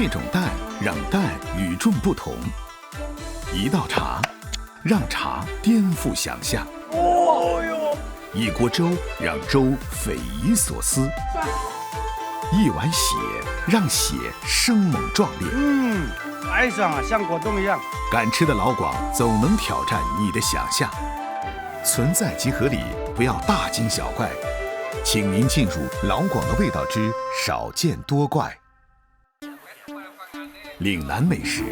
这种蛋让蛋与众不同。一道茶，让茶颠覆想象。哦哟！一锅粥，让粥匪夷所思。一碗血，让血生猛壮烈。白爽啊，像果冻一样。敢吃的老广总能挑战你的想象。存在即合理，不要大惊小怪。请您进入老广的味道之少见多怪。岭南美食，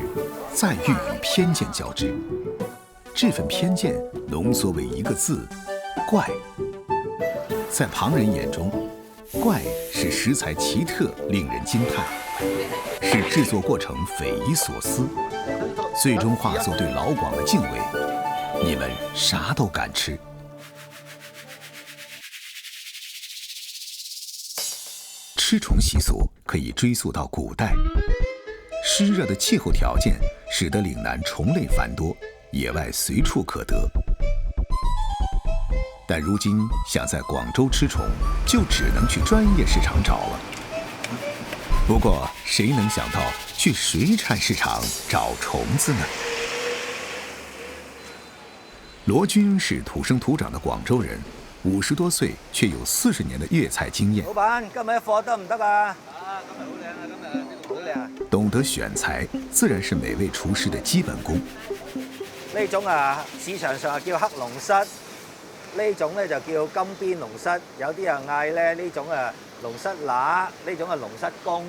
赞誉与偏见交织，这份偏见浓缩为一个字：怪。在旁人眼中，怪是食材奇特，令人惊叹，是制作过程匪夷所思，最终化作对老广的敬畏。你们啥都敢吃。吃虫习俗可以追溯到古代，湿热的气候条件使得岭南虫类繁多，野外随处可得。但如今想在广州吃虫，就只能去专业市场找了。不过谁能想到去水产市场找虫子呢？罗军是土生土长的广州人，50多岁却有40年的粤菜经验。老闆，今日貨得唔得啊？今日好靚啊！今日呢度好靚啊！懂得選材，自然是每位廚師的基本功。呢種啊，市場上叫黑龍虱，呢種咧就叫金邊龍虱，有啲人嗌咧呢種啊龍虱乸，呢種係龍虱公。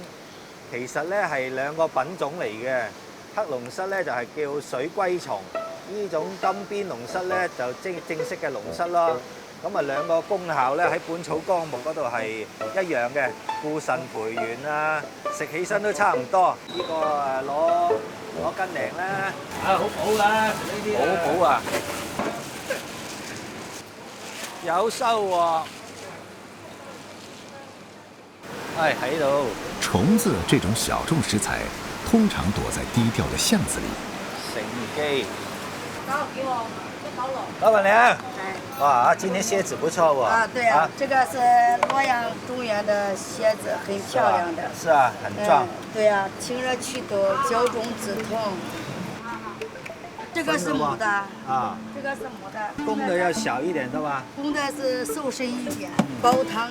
其實咧係兩個品種嚟嘅。黑龍虱咧就係叫水龜蟲，呢種金邊龍虱咧就正式嘅龍虱咯。咁啊兩個功效咧喺《本草綱目》嗰度係一樣嘅，固腎培元啊，食起身都差唔多。呢個誒攞斤零啦，好補啦，食呢啲好補啊！有收喎，喺度。蟲子這種小眾食材，通常躲在低調的巷子裡。成機。給我1包肉。老闆娘。哇，今天蝎子不錯喎。啊，對啊，這個是洛陽中原的蝎子，很漂亮的。是啊，很壯。對啊，清熱祛痘，消腫止痛。這個是母的。啊。這個是母的。公的要小一點的吧？公的是瘦身一點，煲湯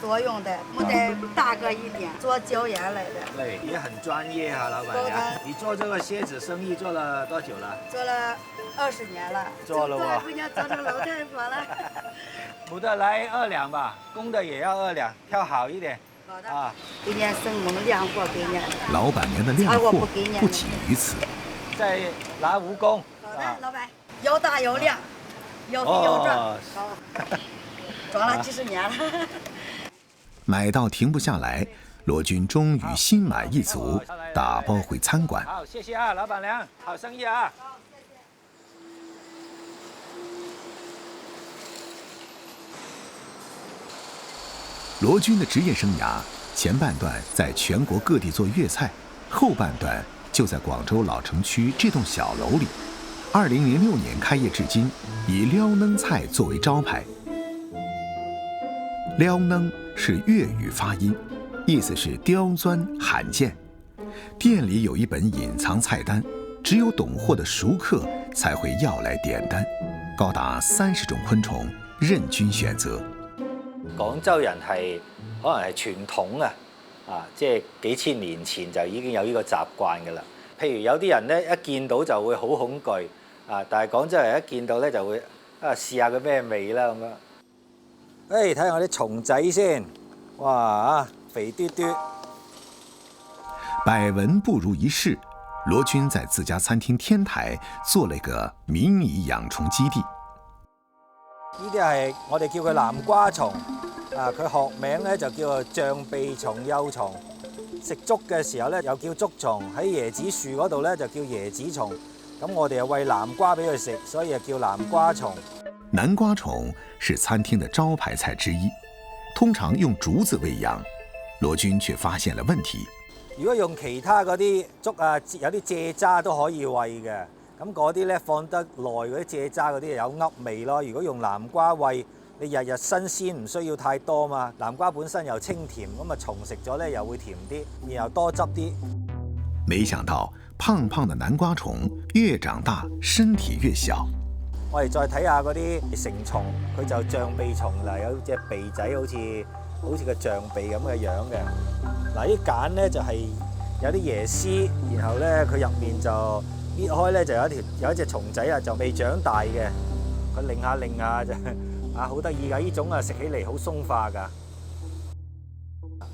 作用的，母的大個一點，做膠原來的。對，也很專業啊，老闆娘。你做這個蝎子生意做了多久了？做了20年了。做了喎。姑娘做成老太婆了。母的來2兩吧，公的也要2兩，挑好一點。好的。啊，給你生猛亮貨給你。老闆娘的亮貨不僅於此。再拿蜈蚣。好的，老闆，又大又亮，又肥又壯。好，裝了幾十年了。買到停不下來，羅軍終於心滿意足，打包回餐館。好，謝謝啊，老闆娘，好生意啊！羅軍的職業生涯前半段在全國各地做粵菜，後半段就在廣州老城區這棟小樓裡。2006年開業至今，以撩能菜作為招牌。撩能是粵語發音，意思是刁鑽罕見。店裡有一本隱藏菜單，只有懂貨的熟客才會要來點單，高達30種昆蟲，任君選擇。廣州人係可能係傳統啊，即係幾千年前就已經有呢個習慣㗎啦。譬如有啲人咧一見到就會好恐懼啊，但係廣州人一見到咧就會試下佢咩味啦咁樣。睇下我啲蟲仔先，哇肥嘟嘟。百聞不如一試，羅軍在自家餐廳天台做了一個迷你養蟲基地。呢啲係我哋叫佢南瓜蟲，佢學名咧就叫做象鼻蟲幼蟲。食竹嘅時候咧又叫竹蟲，喺椰子樹嗰度咧就叫椰子蟲。咁我哋又餵南瓜俾佢食，所以就叫南瓜蟲。南瓜蟲是餐廳的招牌菜之一，通常用竹子餵養。羅軍卻發現了問題。如果用其他嗰啲竹啊，有啲蔗渣都可以餵嘅，咁嗰啲咧放得耐嗰啲蔗渣嗰啲有噏味咯。如果用南瓜餵，你日日新鮮，唔需要太多嘛。南瓜本身又清甜，咁啊蟲食咗咧又會甜啲，然後多汁啲。没想到胖胖的南瓜虫越长大身体越小。我哋再睇下嗰啲成蟲，佢就象鼻蟲嗱，有隻鼻仔好似個象鼻咁嘅樣嘅。嗱，啲繭咧就係有啲椰絲，然後咧佢入面就搣開咧就有一隻蟲仔啊，就未長大嘅。佢擰下就啊，好得意㗎！呢種啊食起嚟好鬆化㗎。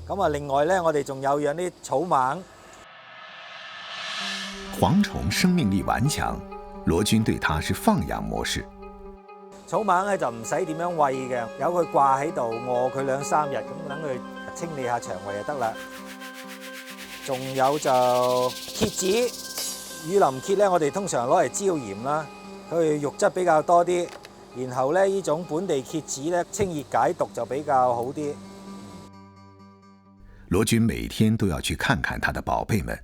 咁啊，另外咧我哋仲有養啲草蜢。蝗蟲生命力顽強，羅軍對它是放養模式。草蜢咧就唔使點樣餵嘅，由佢掛喺度餓佢2、3日，咁等佢清理下腸胃就得啦。仲有就蠍子，雨林蠍咧，我哋通常攞嚟椒鹽啦，佢肉質比較多啲。然後咧，呢種本地蠍子咧，清熱解毒就比較好啲。羅軍每天都要去看看他的寶貝們，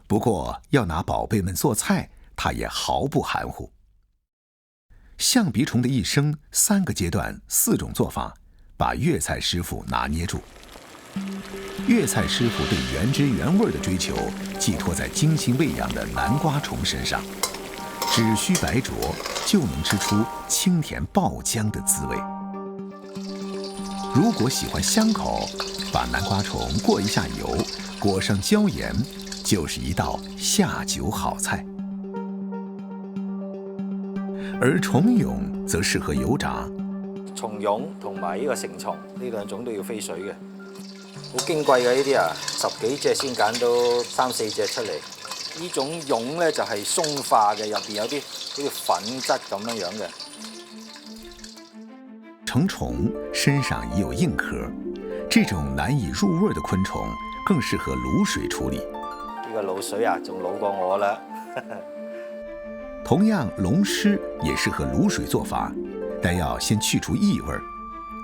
不過要拿寶貝們做菜，他也毫不含糊。象鼻蟲的一生3個階段4種做法，把粵菜師傅拿捏住。粵菜師傅對原汁原味的追求寄託在精心餵養的南瓜蟲身上，只需白灼就能吃出清甜爆漿的滋味。如果喜歡香口，把南瓜蟲過一下油，裹上椒鹽，就是一道下酒好菜。而蟲蛹則適合油炸。蟲蛹同埋呢個成蟲呢2種都要飛水嘅，好矜貴嘅呢啲啊，10幾隻先揀到3、4隻出嚟。呢種蛹咧就係鬆化嘅，入邊有啲好似粉質咁樣嘅。成蟲身上已有硬殼，這種難以入味的昆蟲更適合滷水處理。呢個滷水啊，仲老過我啦。同樣，龍蝨也適合滷水做法，但要先去除異味。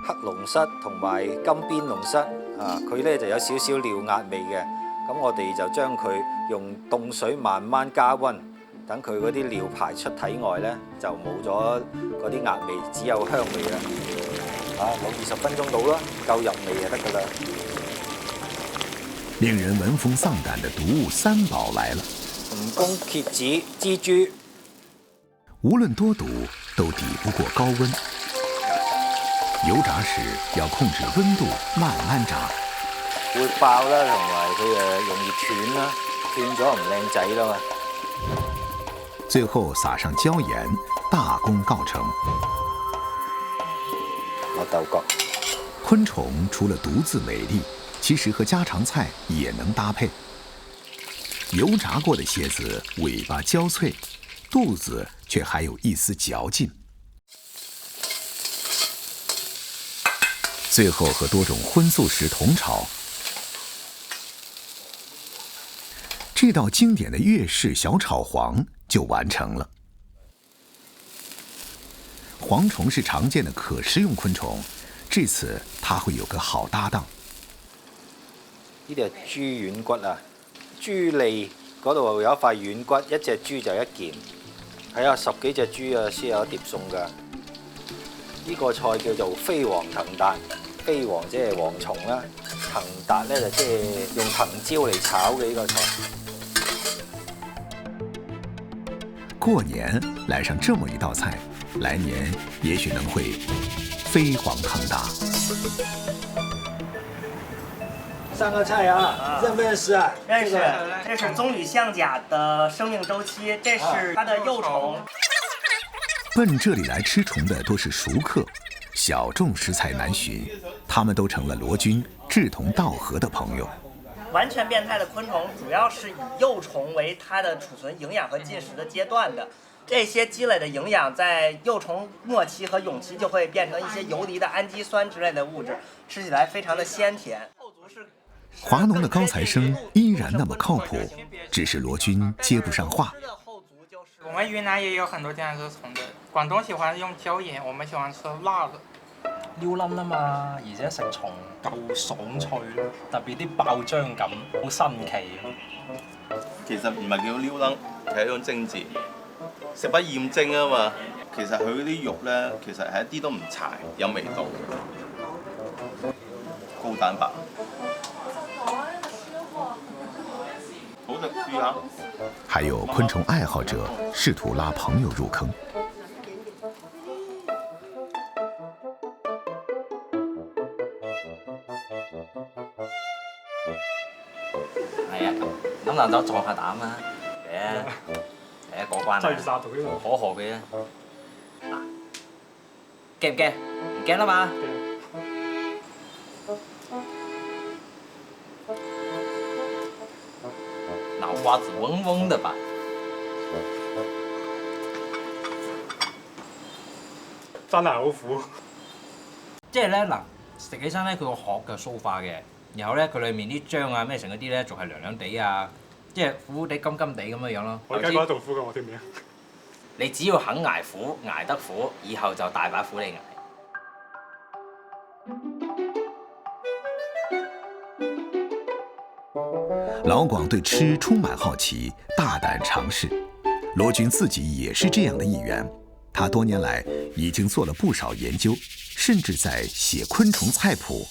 黑龍蝨同埋金邊龍蝨啊，佢咧就有少少尿壓味嘅，咁我哋就將佢用凍水慢慢加溫，等佢嗰啲尿排出體外咧，就冇咗嗰啲壓味，只有香味啦。啊，滷20分鐘到啦，夠入味就得㗎啦。令人聞風喪膽的毒物3寶來了：蜈蚣、蠍子、蜘蛛。無論多毒，都抵不過高溫。油炸時要控制溫度，慢慢炸。會爆啦，同埋佢容易斷啦，斷咗唔靚仔啦嘛。最後撒上椒鹽，大功告成。攞豆角。昆蟲除了獨自美麗，其實和家常菜也能搭配。油炸過的蠍子尾巴焦脆，肚子卻還有一絲嚼勁。最後和多種葷素食同炒，這道經典的粵式小炒黃就完成了。蝗蟲是常見的可食用昆蟲，這次它會有個好搭檔。呢啲係豬軟骨啊，豬脷嗰度有一塊軟骨，一隻豬就1件，睇下10幾隻豬啊先有一碟餸㗎。呢個菜叫做飛黃騰達，飛黃即係蝗蟲啦，騰達咧就即係用藤椒嚟炒嘅呢個菜。過年來上這麼一道菜，來年也許能會飛黃騰達。上個菜啊，認不認識啊？認識，這是棕櫚象甲的生命週期，這是它的幼蟲。奔這裡來吃蟲的多是熟客，小眾食材難尋，他們都成了羅軍志同道合的朋友。完全變態的昆蟲主要是以幼蟲為它的儲存營養和進食的階段的，這些積累的營養在幼蟲末期和蛹期就會變成一些游離的氨基酸之類的物質，吃起來非常的鮮甜。華農的高材生依然那麼靠譜，只是羅軍接不上話。我們雲南也有很多這樣子蟲的，廣東喜歡用椒鹽，我們喜歡吃辣的。撩冧啊嘛，而且食蟲夠爽脆咯，特別啲爆漿感好新奇。其實唔係叫撩冧，係一種精緻，食不厭精啊嘛。其實佢嗰啲肉咧，其實係一啲都唔柴，有味道，高蛋白。好食試下。还有昆虫爱好者试图拉朋友入坑。係啊，飲啖酒壯下膽啊！嚟過關啊！可賀嘅啫。嗱，驚唔驚？唔驚啦嘛！腦瓜子嗡嗡的吧？真係好苦。即係咧嗱，食起身咧，佢個殼嘅酥化嘅，然後咧佢裡面啲漿啊咩成嗰啲咧，仲係涼涼地啊，即係苦苦地、甘甘地咁樣樣咯。我而家覺得仲苦過我添嘅。你只要肯捱苦，捱得苦，以後就大把苦你捱。老广对吃充满好奇，大胆尝试。罗军自己也是这样的一员，他多年来已经做了不少研究，甚至在寫昆蟲菜譜。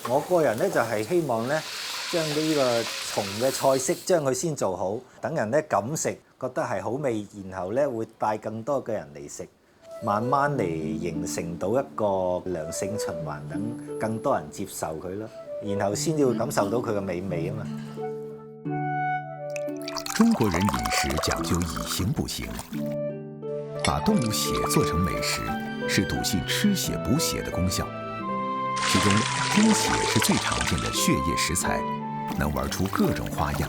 我個人咧就係希望咧，將呢個蟲嘅菜式將佢先做好，等人咧敢食，覺得係好味，然後咧會帶更多嘅人嚟食，慢慢嚟形成到一個良性循環，等更多人接受佢咯，然後先至會感受到佢嘅美味啊嘛。中國人飲食講究以形補形，把動物血做成美食，是篤信吃血補血的功效。其中，豬血是最常見的血液食材，能玩出各種花樣。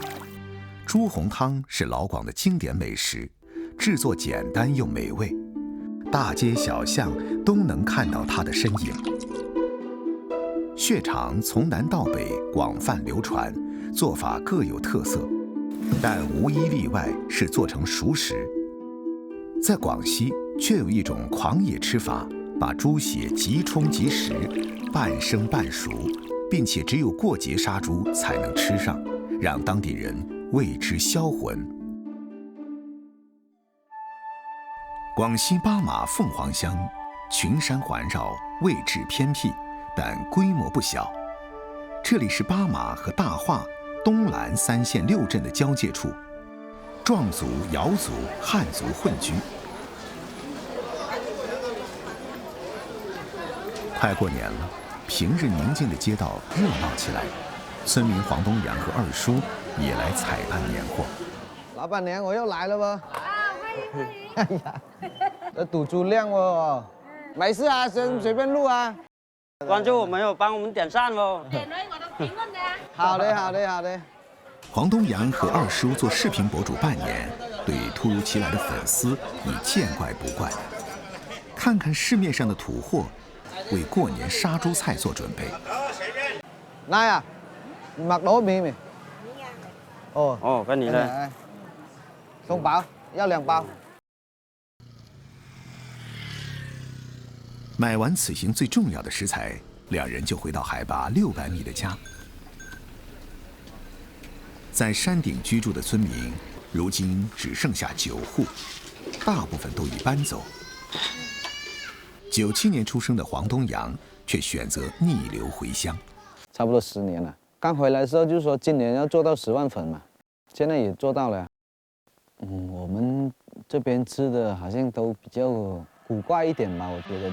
豬紅湯是老廣的經典美食，製作簡單又美味，大街小巷都能看到它的身影。血腸從南到北廣泛流傳，做法各有特色，但無一例外是做成熟食。在廣西卻有一種狂野吃法，把豬血即沖即食，半生半熟，並且只有過節殺豬才能吃上，讓當地人為之銷魂。廣西巴馬鳳凰鄉，群山環繞，位置偏僻，但規模不小。這裡是巴馬和大化、東蘭3縣6鎮的交界處，壯族、瑤族、漢族混居。快過年了，平日寧靜的街道熱鬧起來，村民黃東陽和二叔也來採辦年貨。老闆娘，我又來了喎！哎呀，這賭豬靚喎！沒事啊，隨便錄啊。關注我們喲，幫我們點讚喲。點嘞，我都評論的。好的，好的，好的。黃東陽和二叔做視頻博主半年，對突如其來的粉絲已見怪不怪。看看市面上的土貨，為過年殺豬菜做準備。來啊，你mặc đồ mì mì。哦，跟你呢？送包，要2包。買完此行最重要的食材，兩人就回到海拔600米的家。在山頂居住的村民，如今只剩下9戶，大部分都已搬走。97年出生的黃東陽卻選擇逆流回鄉。差不多10年了。剛回來的時候就說今年要做到10萬粉嘛，現在也做到了。我們這邊吃的好像都比較古怪一點吧，我覺得。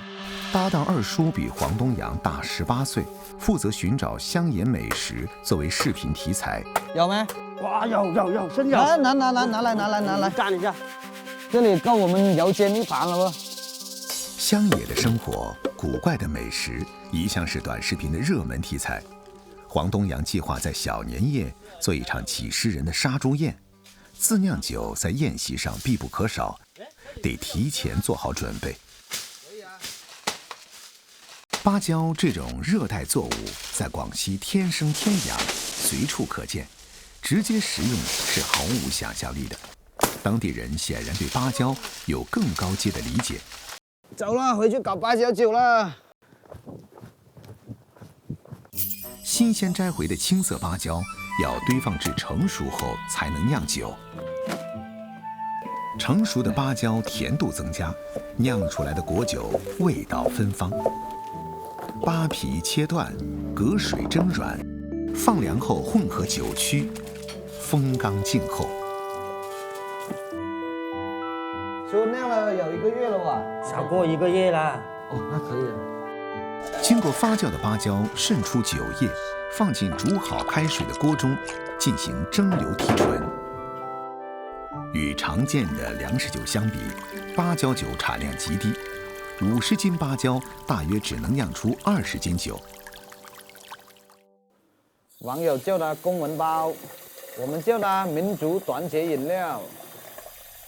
搭檔二叔比黃東陽大18歲，負責尋找鄉野美食作為視頻題材。有沒？哇，有，真有！拿來，蘸一下。這裡夠我們搖煎一盤了不？鄉野的生活，古怪的美食，一向是短視頻的熱門題材。黃東陽計劃在小年夜做一場幾十人的殺豬宴，自釀酒在宴席上必不可少，得提前做好準備。芭蕉這種熱帶作物在廣西天生天養，隨處可見，直接食用是毫無想象力的。當地人顯然對芭蕉有更高階的理解。走啦，回去搞芭蕉酒啦。新鮮摘回的青色芭蕉要堆放至成熟後才能釀酒。成熟的芭蕉甜度增加，釀出來的果酒味道芬芳。芭皮切斷，隔水蒸軟，放凉后混合酒曲，风干静候。说酿了有1个月了吧？超过1个月啦。哦，那可以了。经过发酵的芭蕉渗出酒液，放进煮好开水的锅中，进行蒸馏提纯。与常见的粮食酒相比，芭蕉酒产量极低，50斤芭蕉大约只能酿出20斤酒。网友叫它公文包，我们叫它民族团结饮料。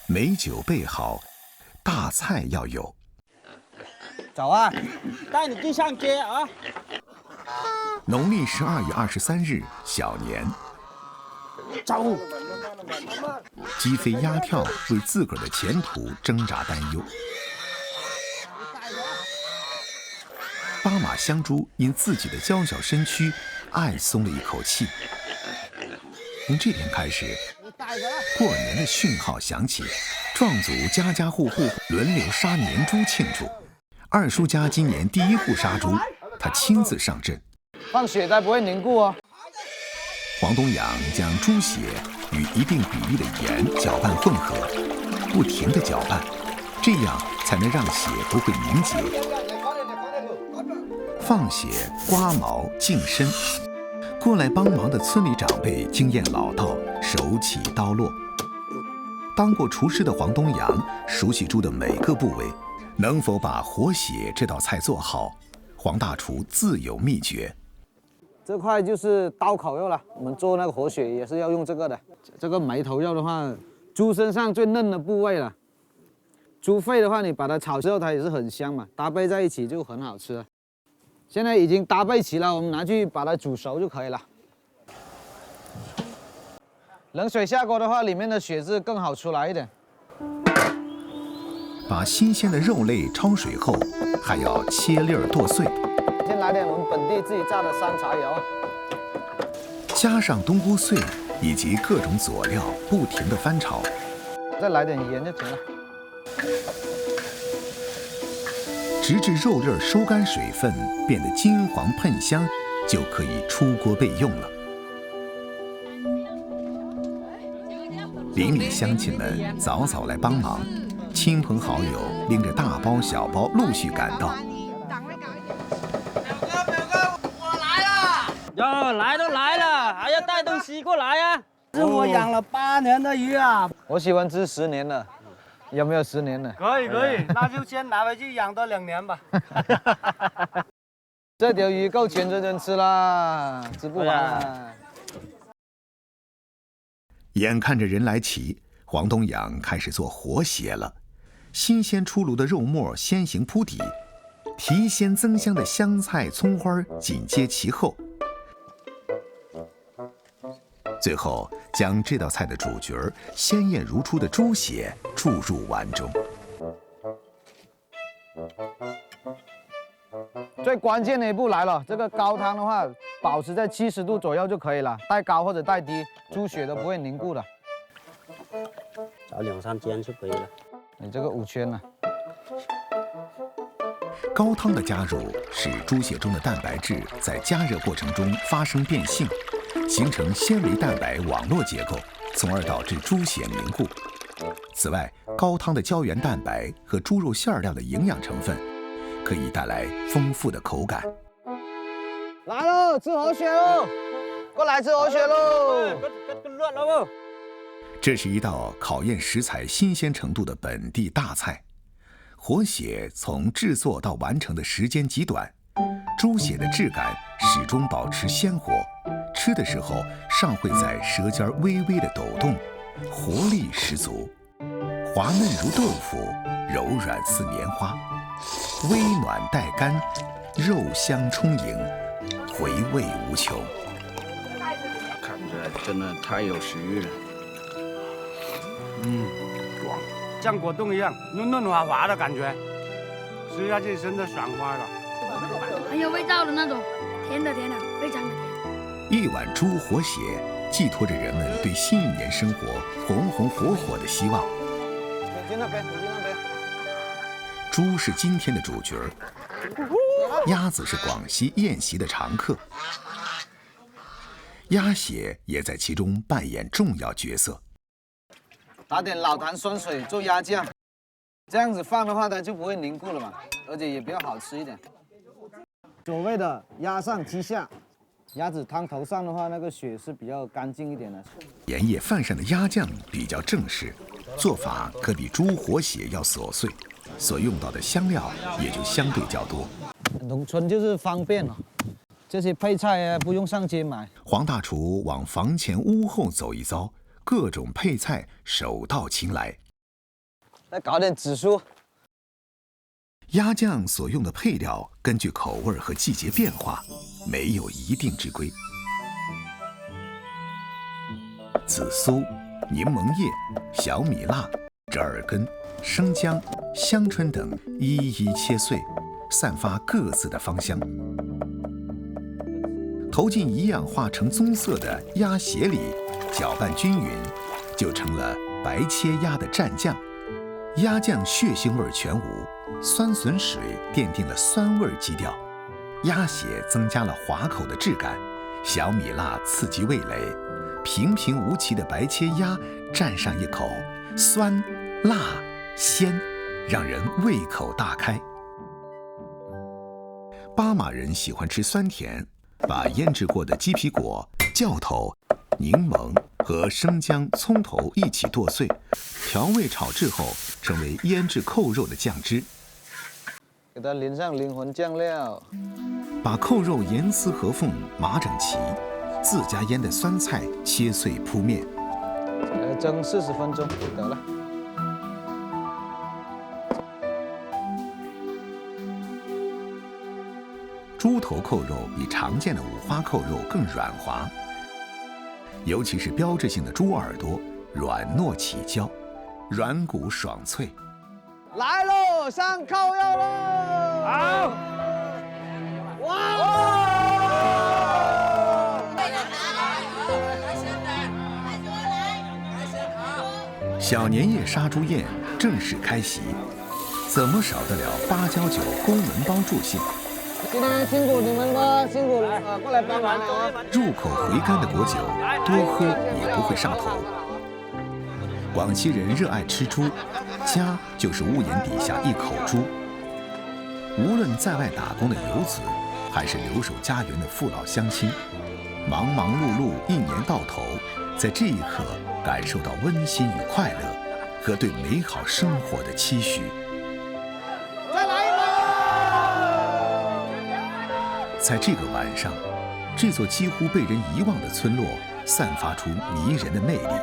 美酒备好，大菜要有。走啊，带你去上街啊！农历12月23日，小年。走。鸡飞鸭跳，为自个儿的前途挣扎担忧。巴马香猪因自己的娇小身躯，暗松了一口气。从这天开始，过年的讯号响起，壮族家家户户轮流杀年猪庆祝。二叔家今年第1户杀猪，他亲自上阵。放血才不会凝固哦。黄东阳将猪血与一定比例的盐搅拌混合，不停地搅拌，这样才能让血不会凝结。放血、刮毛、净身，过来帮忙的村里长辈经验老道，手起刀落。当过厨师的黄东阳熟悉猪的每个部位，能否把活血这道菜做好，黄大厨自有秘诀。这块就是刀烤肉了，我们做那个活血也是要用这个的。这个眉头肉的话，猪身上最嫩的部位了。猪肺的话，你把它炒之后，它也是很香嘛，搭配在一起就很好吃了。现在已经搭配齐了，我们拿去把它煮熟就可以了。冷水下锅的话，里面的血质更好出来一点。把新鲜的肉类焯水后，还要切粒儿剁碎。先来点我们本地自己榨的山茶油，加上冬菇碎以及各种佐料，不停地翻炒。再来点盐就行了。直至肉粒收干水分，变得金黄喷香，就可以出锅备用了。邻里乡亲们早早来帮忙，亲朋好友拎着大包小包陆续赶到。哟，来都来了，还要带东西过来啊！是我养了8年的鱼啊！我喜欢吃10年的，有没有10年的？可以，那就先拿回去养多2年吧。这条鱼够全村人吃啦，吃不完了。眼看着人来齐，黄东阳开始做活血了。新鲜出炉的肉末先行铺底，提鲜增香的香菜、葱花紧接其后。最后，将这道菜的主角鲜艳如初的猪血注入碗中。最关键的一步来了，这个高汤的话，保持在70度左右就可以了，带高或者带低，猪血都不会凝固的。炒2、3煎就可以了。你这个5圈呢？高汤的加入使猪血中的蛋白质在加热过程中发生变性，形成纤维蛋白网络结构，从而导致猪血凝固。此外，高汤的胶原蛋白和猪肉馅料的营养成分，可以带来丰富的口感。来喽，吃活血喽！过来吃活血喽！乱了不？这是一道考验食材新鲜程度的本地大菜。活血从制作到完成的时间极短，猪血的质感始终保持鲜活，吃的时候尚会在舌尖微微的抖动，活力十足，滑嫩如豆腐，柔软似棉花，微暖带干，肉香充盈，回味无穷。看着真的太有食欲了。爽，像果冻一样嫩嫩滑滑的感觉，吃下去真的爽快了，很有味道的那种，甜的，非常的甜。一碗猪活血，寄托着人们对新一年生活红红火火的希望。你去那边，猪是今天的主角，鸭子是广西宴席的常客。鸭血也在其中扮演重要角色。打点老坛酸水做鸭酱，这样子放的话它就不会凝固了嘛，而且也比较好吃一点。所谓的鸭上鸡下，鸭子汤头上的话，那个血是比较干净一点的。盐业饭上的鸭酱比较正式，做法可比猪活血要琐碎，所用到的香料也就相对较多。农村就是方便了，这些配菜啊不用上街买。黄大厨往房前屋后走一遭，各种配菜手到擒来。再搞点紫苏。鸭酱所用的配料根据口味和季节变化，没有一定之规。紫苏、柠檬叶、小米辣、折耳根、生姜、香椿等一一切碎，散发各自的芳香。投进一氧化成棕色的鸭血里，搅拌均匀，就成了白切鸭的蘸酱。鸭酱血腥味全无，酸笋水奠定了酸味基调，鸭血增加了滑口的质感，小米辣刺激味蕾，平平无奇的白切鸭蘸上一口，酸、辣、鲜，让人胃口大开。巴马人喜欢吃酸甜，把腌制过的鸡皮果、酵头、柠檬和生姜、葱头一起剁碎，调味炒制后，成为腌制扣肉的酱汁。给它淋上灵魂酱料，把扣肉严丝合缝码整齐，自家腌的酸菜切碎铺面，蒸40分钟就得了。猪头扣肉比常见的五花扣肉更软滑，尤其是标志性的猪耳朵，软糯起焦，软骨爽脆。来喽，上扣肉喽！好！哇！小年夜杀猪宴正式开席，怎么少得了芭蕉酒、宫门包助兴？今天辛苦你们了，辛苦了啊！过来帮忙啊！入口回甘的果酒，多喝也不会上头。广西人热爱吃猪，家就是屋檐底下一口猪。无论在外打工的游子，还是留守家园的父老乡亲，忙忙碌碌一年到头，在这一刻感受到温馨与快乐，和对美好生活的期许。再来一把！在这个晚上，这座几乎被人遗忘的村落散发出迷人的魅力，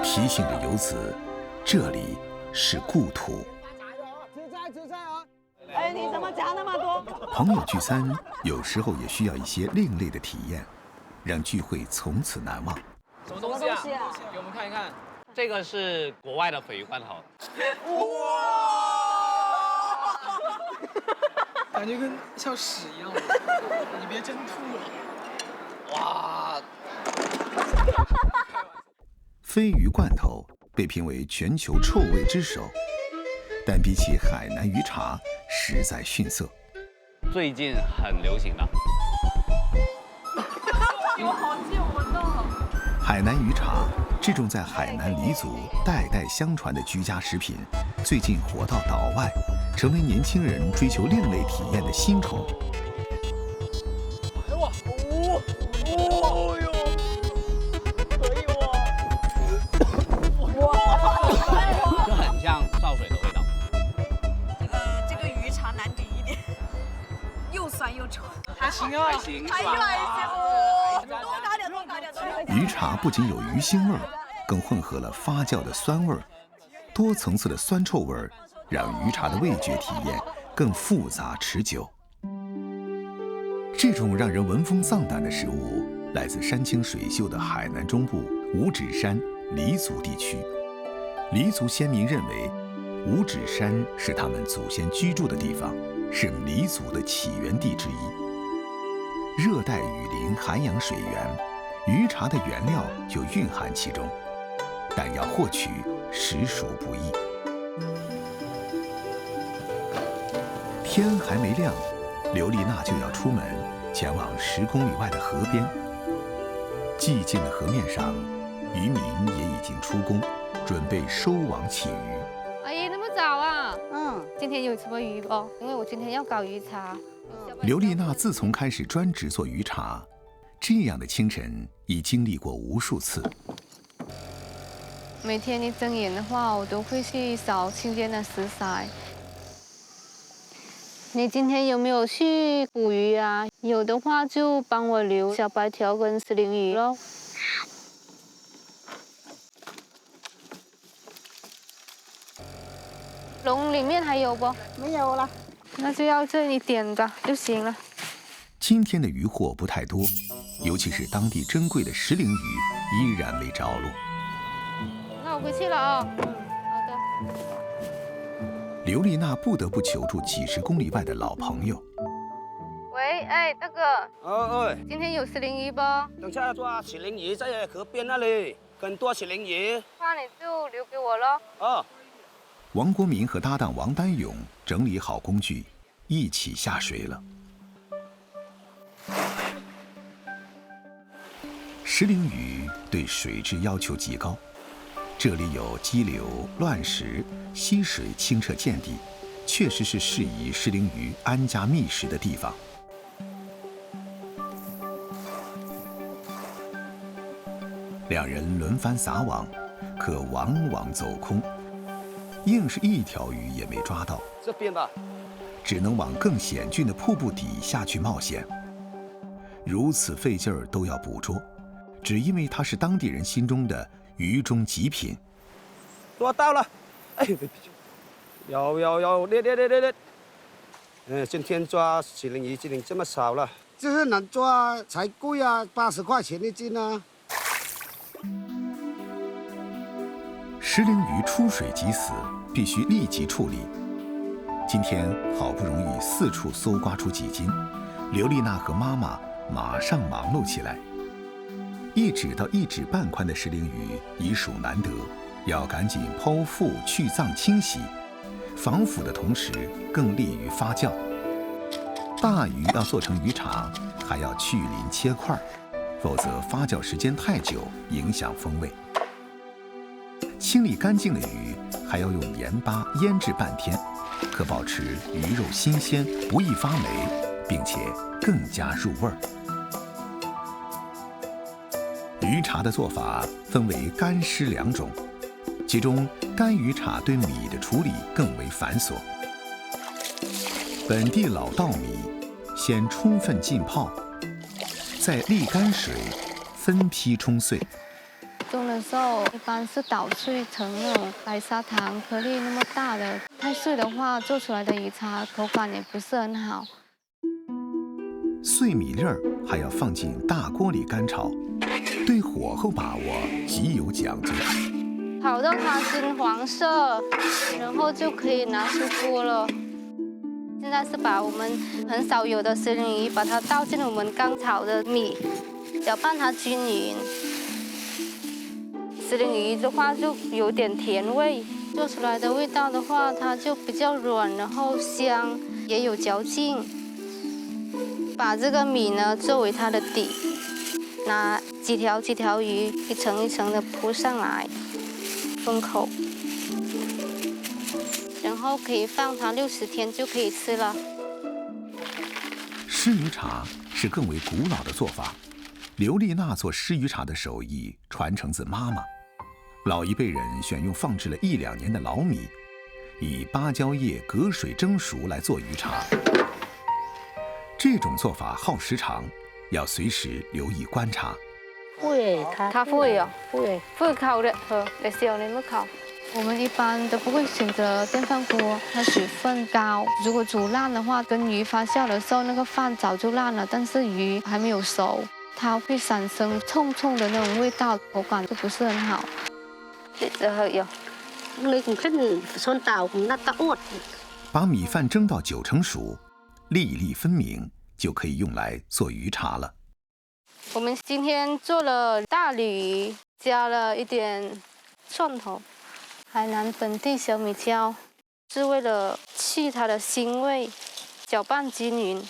提醒着游子，这里是故土。吃菜啊！哎，你怎么夹那么多？朋友聚餐有时候也需要一些另类的体验，让聚会从此难忘。什么东西啊？给我们看一看。这个是国外的鲱鱼罐头。哇！感觉跟像屎一样的。你别真吐了。哇！鲱鱼罐头被评为全球臭味之首，但比起海南鱼茶，实在逊色。最近很流行的。我好近，我闻到了。海南鱼茶，这种在海南黎族代代相传的居家食品，最近火到岛外，成为年轻人追求另类体验的新宠。哎哇！哦哟！可以哇！哇！就很像烧水的味道。这个鱼肠难敌一点，又酸又稠。还行啊，还行，哦，多搞点，多搞点，多搞点。鱼茶不仅有鱼腥味儿，更混合了发酵的酸味儿，多层次的酸臭味儿，让鱼茶的味觉体验更复杂持久。这种让人闻风丧胆的食物，来自山清水秀的海南中部五指山黎族地区。黎族先民认为，五指山是他们祖先居住的地方，是黎族的起源地之一。热带雨林涵养水源，鱼茶的原料就蕴含其中，但要获取实属不易。天还没亮，刘丽娜就要出门，前往10公里外的河边。寂静的河面上，渔民也已经出工，准备收网起鱼。阿姨，那么早啊？今天有什么鱼不？因为我今天要搞鱼茶。刘丽娜自从开始专职做鱼茶，这样的清晨已经历过无数次。每天一睁眼的话，我都会去找新鲜的食材。你今天有没有去捕鱼啊？有的话就帮我留小白条跟石鲢鱼喽。笼里面还有不？没有了，那就要这一点吧就行了。今天的渔获不太多，尤其是当地珍贵的石鲢鱼依然没着落。那我回去了啊。好的。刘丽娜不得不求助几十公里外的老朋友。喂，哎，大哥。今天有石鲢鱼不？等下抓石鲢鱼在河边那里，很多石鲢鱼。那你就留给我喽。王国民和搭档王丹勇整理好工具，一起下水了。石鲢鱼对水质要求极高，这里有激流、乱石、溪水清澈见底，确实是适宜石鲢鱼安家觅食的地方。两人轮番撒网，可往往走空。硬是一条鱼也没抓到，这边吧，只能往更险峻的瀑布底下去冒险。如此费劲儿都要捕捉，只因为它是当地人心中的鱼中极品。抓到了！哎，有，列。今天抓石鲢鱼这么少了，就是能抓才贵啊，80块钱一斤啊。石鲢鱼出水即死，必须立即处理。今天好不容易四处搜刮出几斤，刘丽娜和妈妈马上忙碌起来。1指到1指半宽的石鲢鱼已属难得，要赶紧剖腹去脏清洗，防腐的同时更利于发酵。大鱼要做成鱼肠，还要去鳞切块，否则发酵时间太久，影响风味。清理干净的鱼还要用盐巴腌制半天，可保持鱼肉新鲜，不易发霉，并且更加入味儿。鱼茶的做法分为干湿2种，其中干鱼茶对米的处理更为繁琐。本地老稻米先充分浸泡，再沥干水，分批冲碎。种的时候一般是捣碎成那种白砂糖颗粒那么大的，太碎的话做出来的鱼茶口感也不是很好。碎米粒儿还要放进大锅里干炒，对火候把握极有讲究。炒到它金黄色，然后就可以拿出锅了。现在是把我们很少有的石鲢鱼，把它倒进我们刚炒的米，搅拌它均匀。石鲢鱼的话就有点甜味，做出来的味道的话，它就比较软，然后香，也有嚼劲。把这个米呢作为它的底，拿几条鱼一层一层的铺上来，封口，然后可以放它60天就可以吃了。湿鱼茶是更为古老的做法，刘丽娜做湿鱼茶的手艺传承自妈妈。老一辈人选用放置了1、2年的老米，以芭蕉叶隔水蒸熟来做鱼茶。这种做法耗时长，要随时留意观察。它会哦，会烤的，来小你们烤。我们一般都不会选择电饭锅，它水分高，如果煮烂的话，跟鱼发酵的时候那个饭早就烂了，但是鱼还没有熟，它会产生冲冲的那种味道，口感就不是很好。把米饭蒸到9成熟，粒粒分明，就可以用来做鱼茶了。我们今天做了大鲤鱼，加了一点蒜头，海南本地小米椒，是为了去它的腥味，搅拌均匀，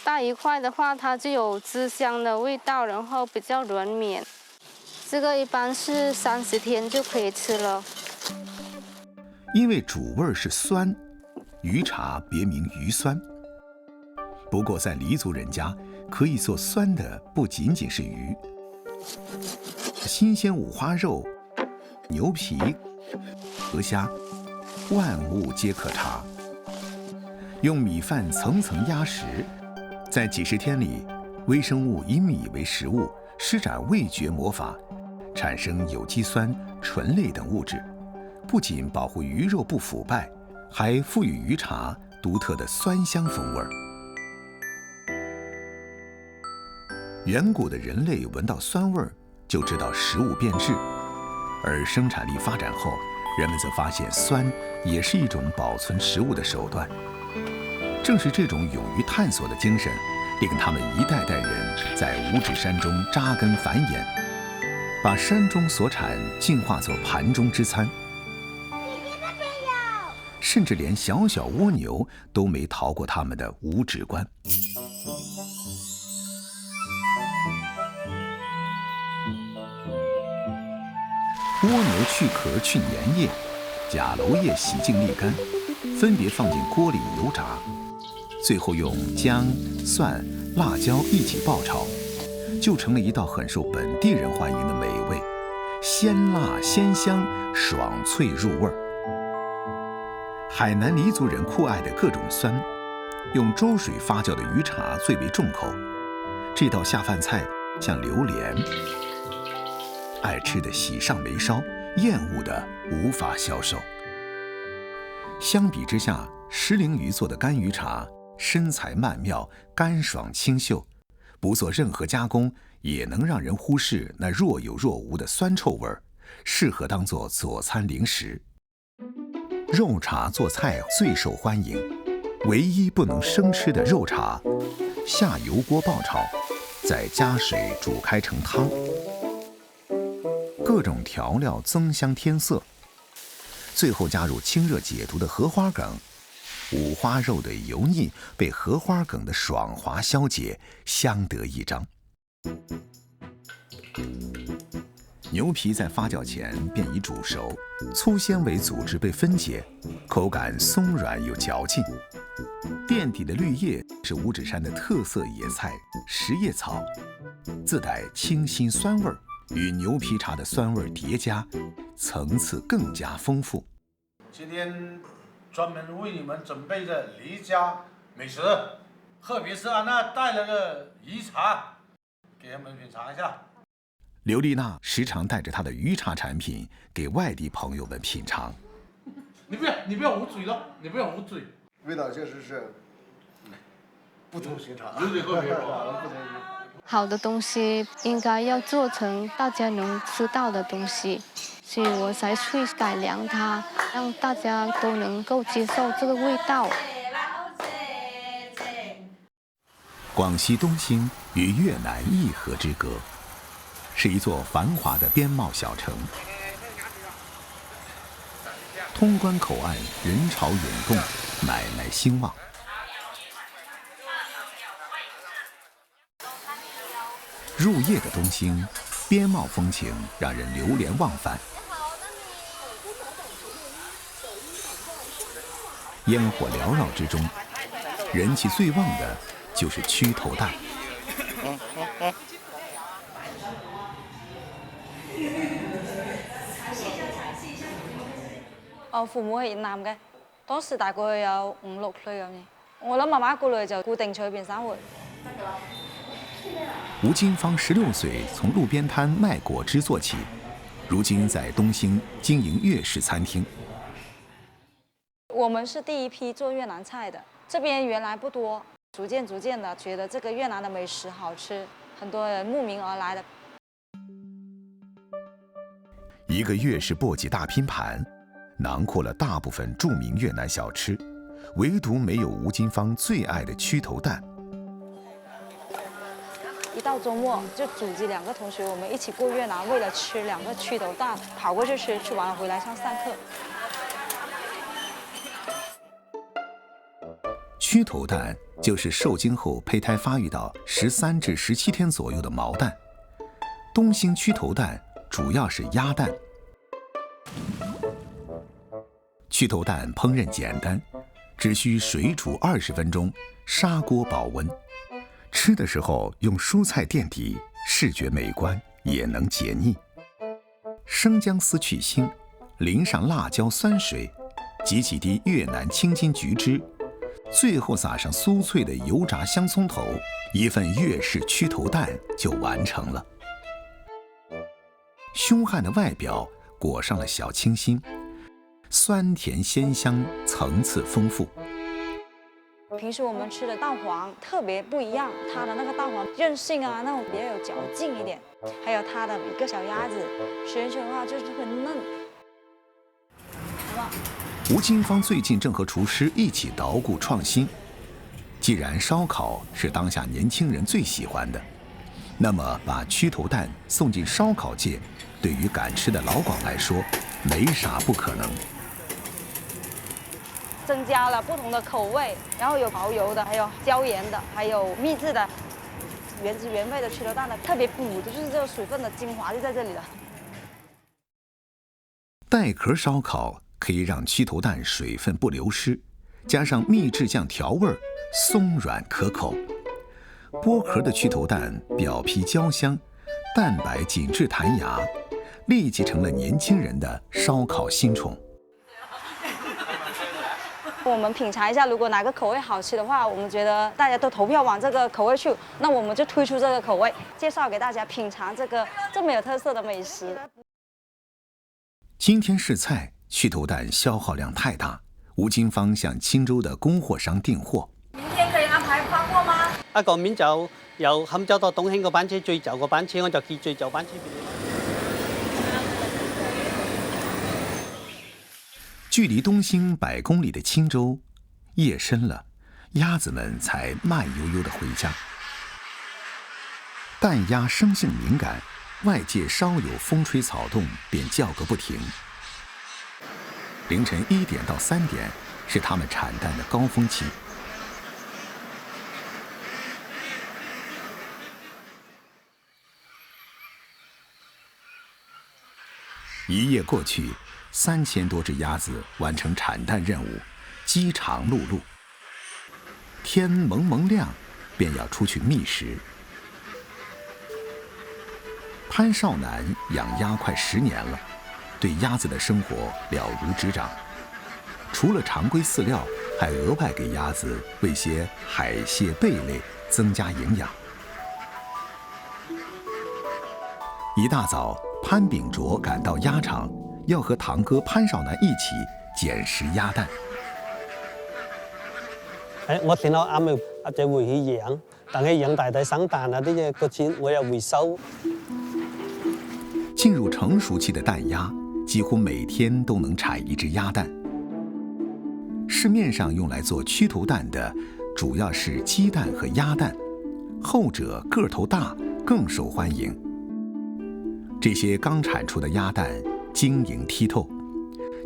大一块的话，它就有汁香的味道，然后比较软绵。这个一般是30天就可以吃了。因为主味是酸，鱼茶别名鱼酸。不过在黎族人家，可以做酸的不仅仅是鱼，新鲜五花肉、牛皮、河虾，万物皆可茶。用米饭层层压实，在几十天里，微生物以米为食物，施展味觉魔法，产生有机酸、醇类等物质，不仅保护鱼肉不腐败，还赋予鱼茶独特的酸香风味儿。远古的人类闻到酸味儿就知道食物变质，而生产力发展后，人们则发现酸也是一种保存食物的手段。正是这种勇于探索的精神，令他们一代代人在五指山中扎根繁衍，把山中所产进化作盘中之餐。甚至连小小蜗牛都没逃过他们的五指关。蜗牛去壳去粘液，甲楼叶洗净沥干，分别放进锅里油炸，最后用姜、蒜、辣椒一起爆炒，就成了一道很受本地人欢迎的美味，鲜辣鲜香，爽脆入味儿。海南黎族人酷爱的各种酸，用粥水发酵的鱼茶最为重口。这道下饭菜像榴莲，爱吃的喜上眉梢，厌恶的无法消受。相比之下，石灵鱼做的干鱼茶身材曼妙，干爽清秀，不做任何加工，也能让人忽视那若有若无的酸臭味儿，适合当做佐餐零食。肉茶做菜最受欢迎，唯一不能生吃的肉茶，下油锅爆炒，再加水煮开成汤，各种调料增香添色，最后加入清热解毒的荷花梗，五花肉的油腻被荷花梗的爽滑消解，相得益彰。牛皮在发酵前便已煮熟，粗纤维组织被分解，口感松软有嚼劲。垫底的绿叶是五指山的特色野菜石叶草，自带清新酸味，与牛皮茶的酸味叠加，层次更加丰富。今天专门为你们准备的黎家美食，特别是安娜带来的鱼茶，给他们品尝一下。刘丽娜时常带着她的鱼茶产品给外地朋友们品尝。你不要捂嘴了，你不要捂嘴，味道确实是不同寻常，有点特别好。好的东西应该要做成大家能吃到的东西，所以我才去改良它，让大家都能够接受这个味道。广西东兴与越南一河之隔，是一座繁华的边贸小城。通关口岸人潮涌动，买卖兴旺。入夜的东兴，边贸风情让人流连忘返。烟火缭绕之中，人气最旺的就是蛆头蛋。我父母係越南嘅，當時大概有5、6歲咁樣。我諗媽媽過嚟就固定喺裏邊生活。吳金芳16歲從路邊攤賣果汁做起，如今在東興經營粵式餐廳。我們是第一批做越南菜的，這邊原來不多，逐漸的覺得這個越南的美食好吃，很多人慕名而來的。一個粵式簸箕大拼盤，囊括了大部分著名越南小吃，唯獨沒有吳金芳最愛的蛆頭蛋。一到周末就組織2個同學，我們一起過越南，為了吃2個蛆頭蛋，跑過去吃，吃完了回來上課。蛆蛆头蛋就是受精后胚胎发育到13至17天左右的毛蛋。东兴蛆头蛋主要是鸭蛋。蛆头蛋烹饪简单，只需水煮20分钟，砂锅保温。吃的时候用蔬菜垫底，视觉美观，也能解腻。生姜丝去腥，淋上辣椒酸水，挤几滴越南青金桔汁，最后撒上酥脆的油炸香葱头，一份粤式蛆头蛋就完成了。凶悍的外表裹上了小清新，酸甜鲜香，层次丰富。平时我们吃的蛋黄特别不一样，它的那个蛋黄韧性啊，那种比较有嚼劲一点，还有它的一个小鸭子，吃进去的话就是会嫩。吴金芳最近正和厨师一起捣鼓创新。既然烧烤是当下年轻人最喜欢的，那么把蛆头蛋送进烧烤界，对于敢吃的老广来说，没啥不可能。增加了不同的口味，然后有蚝油的，还有椒盐的，还有秘制的，原汁原味的蛆头蛋的，特别补的就是这个水分的精华就在这里了。带壳烧烤可以让蛆头蛋水分不流失，加上秘制酱调味，松软可口。剥壳的蛆头蛋表皮焦香，蛋白紧致弹牙，立即成了年轻人的烧烤新宠。我们品尝一下，如果哪个口味好吃的话，我们觉得大家都投票往这个口味去，那我们就推出这个口味，介绍给大家品尝这个这么有特色的美食。今天试菜，蛆头蛋消耗量太大，吴金芳向青州的供货商订货。明天可以安排翻貨嗎？一個面就由坎州到東興個班車，最早個班車我就叫最早班車。距離東興100公里的青州，夜深了，鸭子們才慢悠悠地回家。蛋鴨生性敏感，外界稍有風吹草動便叫個不停。凌晨1點到3點是它們產蛋的高峰期。一夜過去，3000多只鴨子完成產蛋任務，飢腸轆轆。天蒙蒙亮，便要出去覓食。潘少南養鴨快10年了，對鴨子的生活了如指掌。除了常規飼料，還額外給鴨子餵些海蟹、貝類，增加營養。一大早，潘秉卓趕到鴨場，要和堂哥潘少南一起捡拾鴨蛋。我前後啱咪或者會去養，但係養大生蛋啊啲嘢個錢我又回收。進入成熟期的蛋鴨，幾乎每天都能產一隻鴨蛋。市面上用來做蛆頭蛋的，主要是雞蛋和鴨蛋，後者個頭大，更受歡迎。這些剛產出的鴨蛋晶瑩剔透，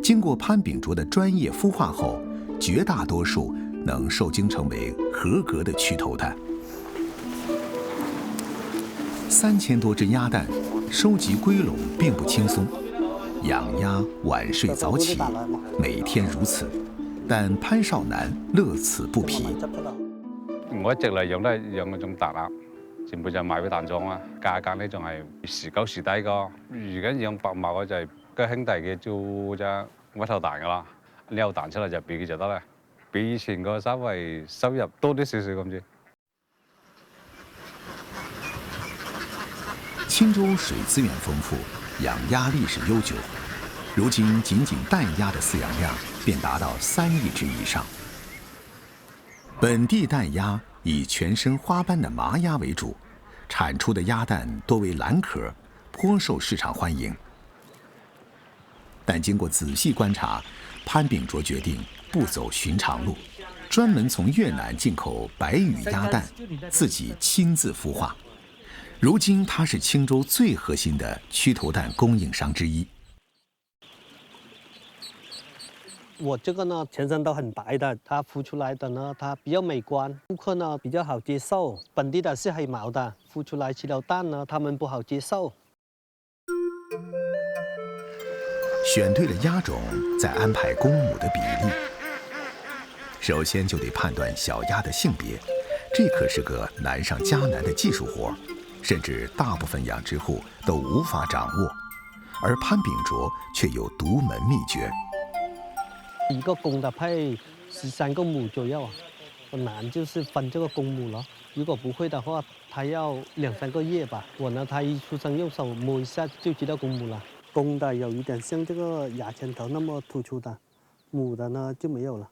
經過潘秉卓的專業孵化後，絕大多數能受精成為合格的蛆頭蛋。3000多隻鴨蛋，收集歸攏並不輕鬆。養鴨晚睡早起，每天如此，但潘少南樂此不疲。我一直嚟養都係養嗰種大鴨。全部就賣俾蛋莊啦，價格咧仲係時高時低個。如果養白毛嘅就係個兄弟嘅做隻屈頭蛋噶啦，你有蛋出嚟就俾佢就得啦，比以前個稍微收入多啲少少咁啫。青州水資源豐富，養鴨歷史悠久，如今僅蛋鴨的飼養量便達到3億隻以上。本地蛋鴨以全身花斑的麻鴨為主，產出的鴨蛋多為藍殼，頗受市場歡迎。但經過仔細觀察，潘秉卓決定不走尋常路，專門從越南進口白羽鴨蛋，自己親自孵化。如今他是青州最核心的蛆頭蛋供應商之一。我这个呢，全身都很白的，它孵出来的呢，它比较美观，顾客呢比较好接受。本地的是黑毛的，孵出来鸡柳蛋呢，他们不好接受。选对了鸭种，再安排公母的比例。首先就得判断小鸭的性别，这可是个难上加难的技术活，甚至大部分养殖户都无法掌握。而潘秉卓却有独门秘诀。一个公的配13个母左右啊，难就是分这个公母了。如果不会的话，它要2、3个月吧。我呢，它一出生用手摸一下就知道公母了。公的有一点像这个牙签头那么突出的，母的呢就没有了。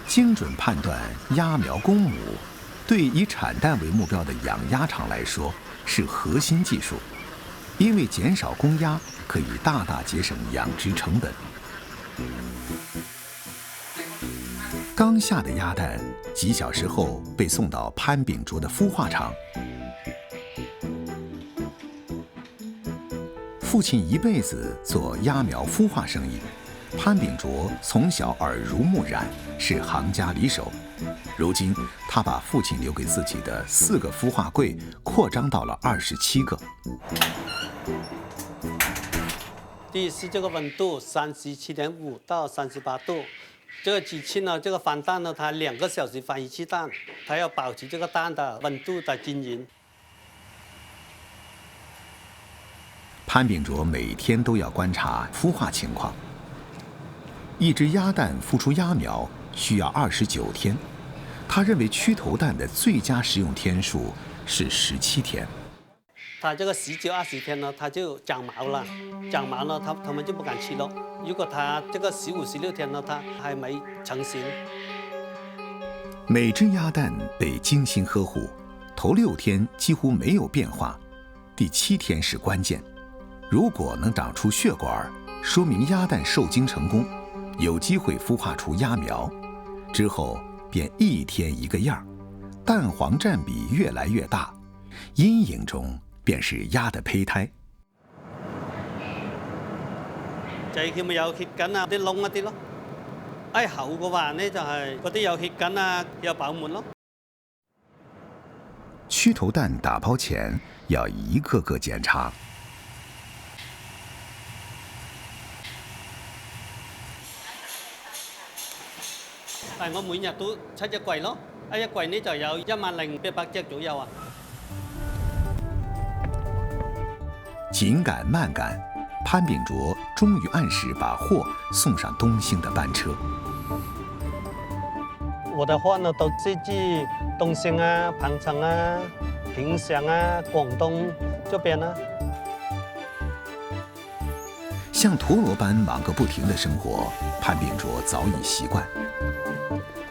精准判断鸭苗公母，对以产蛋为目标的养鸭场来说是核心技术。因为减少公鸭，可以大大节省养殖成本。刚下的鸭蛋，几小时后被送到潘秉卓的孵化场。父亲一辈子做鸭苗孵化生意，潘秉卓从小耳濡目染，是行家里手。如今，他把父亲留给自己的4个孵化柜扩张到了27个。第一是这个温度37.5到38度，这个机器呢，这个翻蛋呢，它2个小时翻一次蛋，它要保持这个蛋的温度的均匀。潘秉卓每天都要观察孵化情况。一只鸭蛋孵出鸭苗需要29天，他认为区头蛋的最佳食用天数是17天。它这个19、20天呢，它就长毛了，长毛呢，它们就不敢吃了。如果它这个15、16天呢，它还没成型。每只鸭蛋被精心呵护，头6天几乎没有变化，第7天是关键。如果能长出血管，说明鸭蛋受精成功，有机会孵化出鸭苗。之后便1天1个样，蛋黄占比越来越大，阴影中便是鸭的胚胎。就係佢咪有血緊啊，啲窿一啲咯。厚嘅話呢，就係嗰啲有血緊啊，有飽滿咯。區頭蛋打包前要一個個檢查。我每日都出一櫃咯，一櫃呢就有10800隻左右啊。紧赶慢赶，潘秉卓终于按时把货送上东兴的班车。我的货呢都是去东兴啊、彭城啊、萍乡啊、广东这边啊。像陀螺般忙个不停的生活，潘秉卓早已习惯。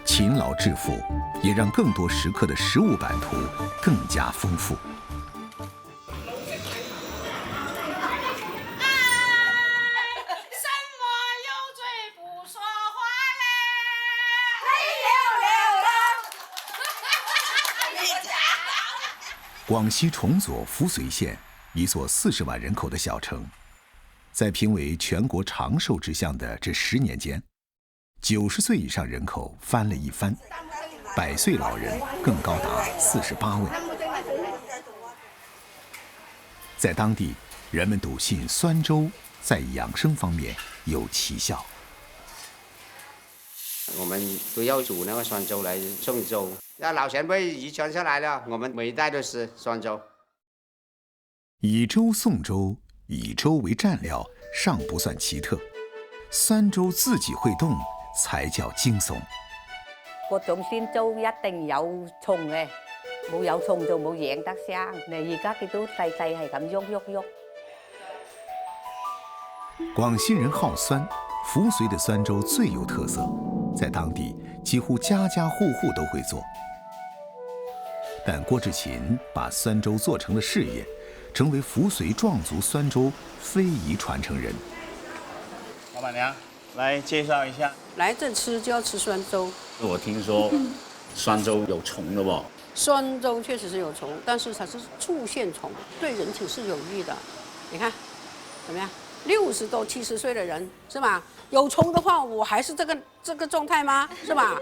勤劳致富，也让更多食客的食物版图更加丰富。广西崇左扶绥县，一座40万人口的小城，在评为全国长寿之乡的这10年间，90岁以上人口翻了一番，100岁老人更高达48位。在当地，人们笃信酸粥在养生方面有奇效。我们都要煮那个酸粥来送粥，那老前辈遗传下来了，我们每一代都是酸粥。以粥送粥，以粥为蘸料，尚不算奇特，酸粥自己會動才叫驚悚。嗰種鮮粥一定有蟲嘅，冇有蟲就冇養得生。你而家見到細細係咁喐喐喐。廣西人好酸，扶绥的酸粥最有特色，在当地几乎家家户户都会做。但郭志勤把酸粥做成了事业，成为扶绥壮族酸粥非遗传承人。老板娘，来介绍一下。来这吃就要吃酸粥。我听说酸粥有虫的不？酸粥确实是有虫，但是它是促线虫，对人体是有益的。你看，怎么样？ 60多、70岁的人是吧？有虫的话，我还是这个状态吗？是吧？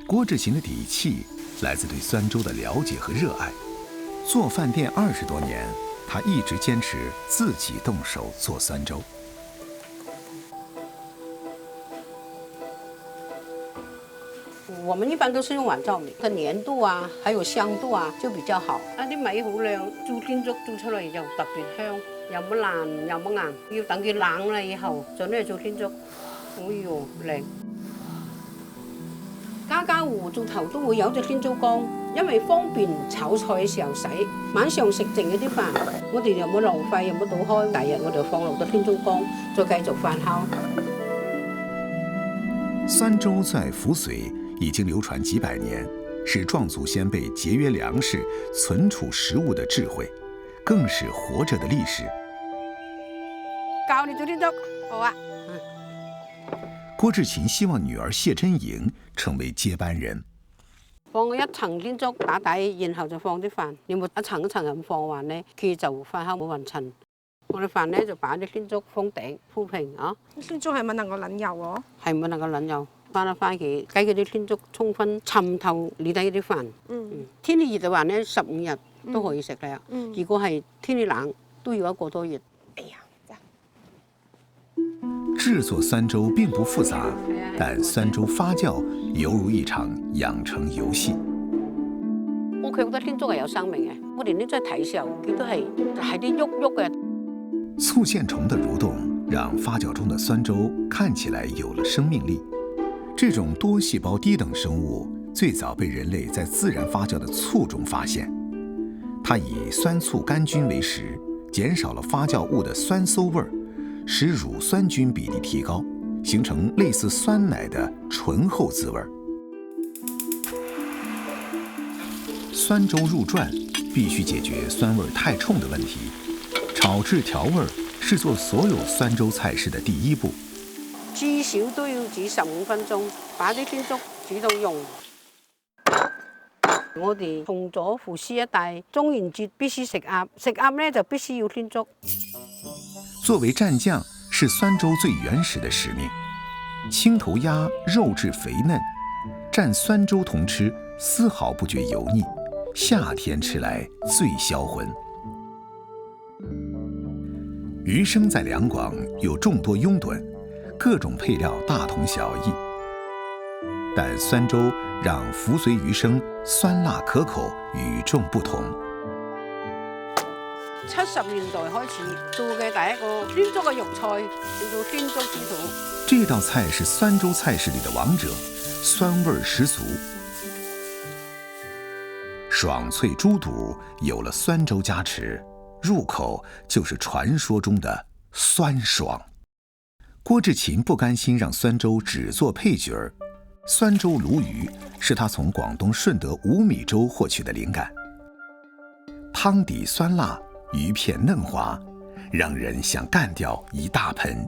郭志勤的底气来自对酸粥的了解和热爱。做饭店20多年，他一直坚持自己动手做酸粥。我们一般都是用碗造米，它粘度啊，还有香度啊就比較好。啲米好靚，做天粥做出嚟就特別香，又唔爛又唔硬。要等佢冷啦以後，就呢做天粥。哎呦，靚！家家戶做頭都會有隻天粥缸，因為方便炒菜嘅時候洗。晚上食剩嗰啲飯，我哋又冇浪費，又冇倒開，第日我哋放落個天粥缸，再繼續發酵。酸粥在扶绥已经流传几百年，是壮祖先辈节约粮食、存储食物的智慧，更是活着的历史。教你做天粥，好啊。郭志勤希望女儿谢珍莹成为接班人。放一層天粥打底，然後就放啲飯。你冇一層一層咁放嘅話咧，佢就發酵冇雲層。我哋飯咧就擺啲天粥封頂鋪平啊。天粥係咪能夠撚油喎？係唔能夠撚油，翻一翻佢，雞嗰啲天粥充分滲透你底啲飯。天氣熱嘅話咧，15日都可以食啦。如果係天氣冷，都要1個多月。制作酸粥并不复杂，但酸粥發酵猶如一場養成遊戲。我覺得天粥係有生命嘅，我哋呢真係睇時候，佢都係啲喐喐嘅。簇線蟲的蠕動讓發酵中的酸粥看起來有了生命力。這種多細胞低等生物最早被人類在自然發酵的醋中發現，它以酸醋桿菌為食，減少了發酵物的酸馊味兒，使乳酸菌比例提高，形成類似酸奶的醇厚滋味。酸粥入馔必須解決酸味太衝的問題，炒製調味是做所有酸粥菜式的第一步。至少都要煮15分鐘，把啲天粥煮到溶。我哋從咗扶绥一帶，中元節必須食鴨，食鴨咧就必須要天粥。作為蘸醬，是酸粥最原始的使命。青頭鴨肉質肥嫩，蘸酸粥同吃，絲毫不覺油膩，夏天吃來最銷魂。魚生在兩廣有眾多擁躉，各種配料大同小異，但酸粥讓扶绥魚生酸辣可口，與眾不同。70年代開始做嘅第一個天粥嘅肉菜叫做天粥豬肚。這道菜是酸粥菜式裏的王者，酸味十足。爽脆豬肚有了酸粥加持，入口就是傳說中的酸爽。郭志勤不甘心讓酸粥只做配角兒，酸粥鱸魚是他從廣東順德五米粥獲取的靈感。湯底酸辣，魚片嫩滑，讓人想幹掉一大盆。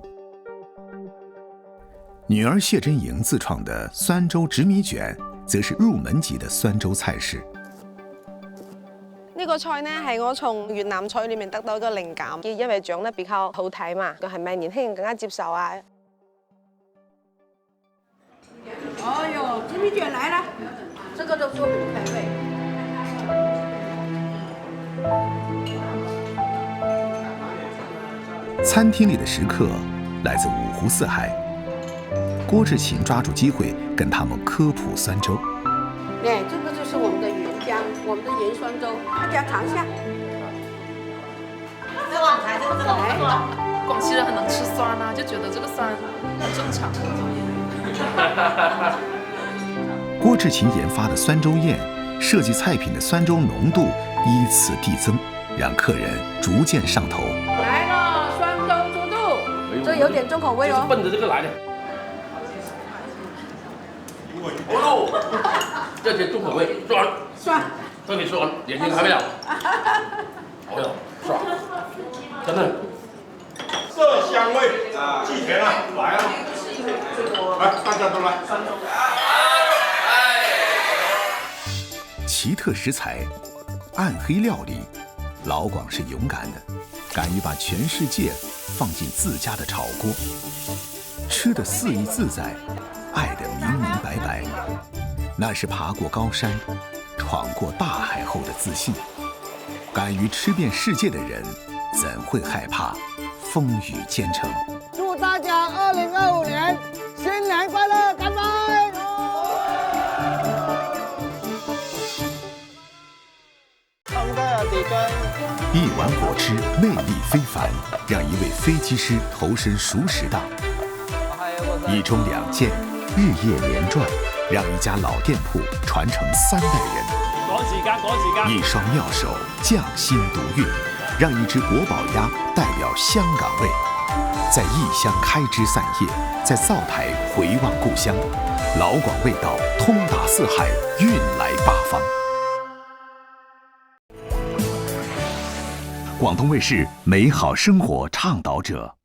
女兒謝珍瑩自創的酸粥紫米卷，則是入門級的酸粥菜式。呢個菜呢係我從越南菜裏面得到一個靈感，因為長得比較好睇嘛，係咪年輕人更加接受啊？哎呦，紫米卷來了，這個就做米開胃。餐廳裡的食客來自五湖四海，郭志勤抓住機會跟他們科普酸粥。哎，這個就是我們的原漿，我們的鹽酸粥，大家嘗一下。廣西人很能吃酸啊，就覺得這個酸很正常。郭志勤研發的酸粥宴，設計菜品的酸粥濃度依次遞增，讓客人逐漸上頭。來了，酸粥豬肚，這有點重口味哦。奔着這個來的。哦喲，這些重口味，酸，特別酸，眼睛開不了。哦喲，爽，真的。色香味，既甜了，來了，來，大家都來。奇特食材，暗黑料理，老广是勇敢的，敢于把全世界放进自家的炒锅，吃得肆意自在，爱得明明白白。那是爬过高山、闯过大海后的自信。敢于吃遍世界的人，怎会害怕风雨兼程？祝大家2025年新年快乐！干杯！一碗果汁魅力非凡，让一位飞机师投身熟食档；一盅2件，日夜连转，让一家老店铺传承3代人。赶時間！一雙妙手匠心獨運，讓一隻國寶鴨代表香港味，在異鄉開枝散葉，在灶台回望故鄉，老廣味道通達四海，運來八方。廣東衛視美好生活倡導者。